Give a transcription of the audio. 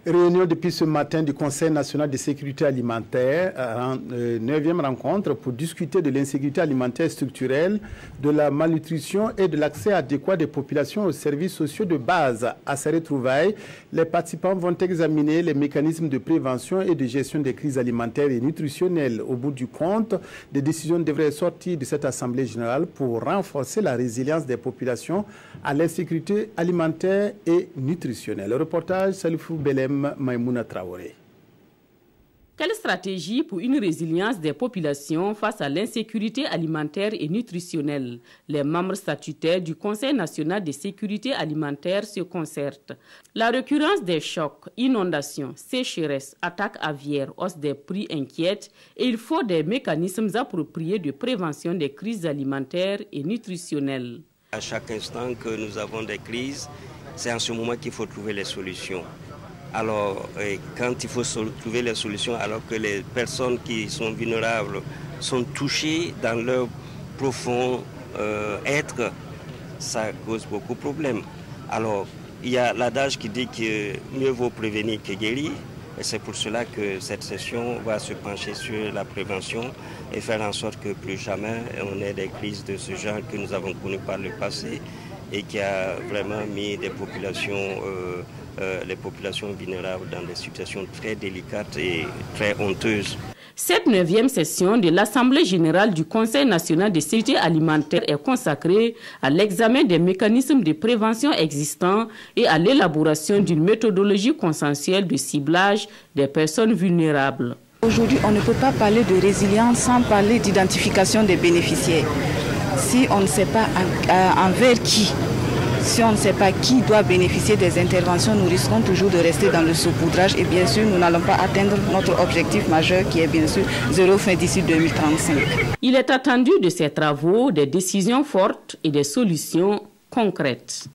Réunion depuis ce matin du Conseil national de sécurité alimentaire, 9e rencontre pour discuter de l'insécurité alimentaire structurelle, de la malnutrition et de l'accès adéquat des populations aux services sociaux de base. À ces retrouvailles, les participants vont examiner les mécanismes de prévention et de gestion des crises alimentaires et nutritionnelles. Au bout du compte, des décisions devraient sortir de cette Assemblée générale pour renforcer la résilience des populations à l'insécurité alimentaire et nutritionnelle. Le reportage Salifou Belem Maïmouna Traoré. Quelle stratégie pour une résilience des populations face à l'insécurité alimentaire et nutritionnelle? Les membres statutaires du Conseil national de sécurité alimentaire se concertent. La récurrence des chocs, inondations, sécheresses, attaques aviaires, hausse des prix inquiète et il faut des mécanismes appropriés de prévention des crises alimentaires et nutritionnelles. À chaque instant que nous avons des crises, c'est en ce moment qu'il faut trouver les solutions. Alors, quand il faut trouver les solutions, alors que les personnes qui sont vulnérables sont touchées dans leur profond être, ça cause beaucoup de problèmes. Alors, il y a l'adage qui dit que mieux vaut prévenir que guérir. Et c'est pour cela que cette session va se pencher sur la prévention et faire en sorte que plus jamais on ait des crises de ce genre que nous avons connues par le passé et qui a vraiment mis des populations, les populations vulnérables dans des situations très délicates et très honteuses. Cette 9e session de l'Assemblée générale du Conseil national de sécurité alimentaire est consacrée à l'examen des mécanismes de prévention existants et à l'élaboration d'une méthodologie consensuelle de ciblage des personnes vulnérables. Aujourd'hui, on ne peut pas parler de résilience sans parler d'identification des bénéficiaires. Si on ne sait pas envers qui, si on ne sait pas qui doit bénéficier des interventions, nous risquons toujours de rester dans le saupoudrage et bien sûr, nous n'allons pas atteindre notre objectif majeur qui est bien sûr zéro faim d'ici 2035. Il est attendu de ces travaux des décisions fortes et des solutions concrètes.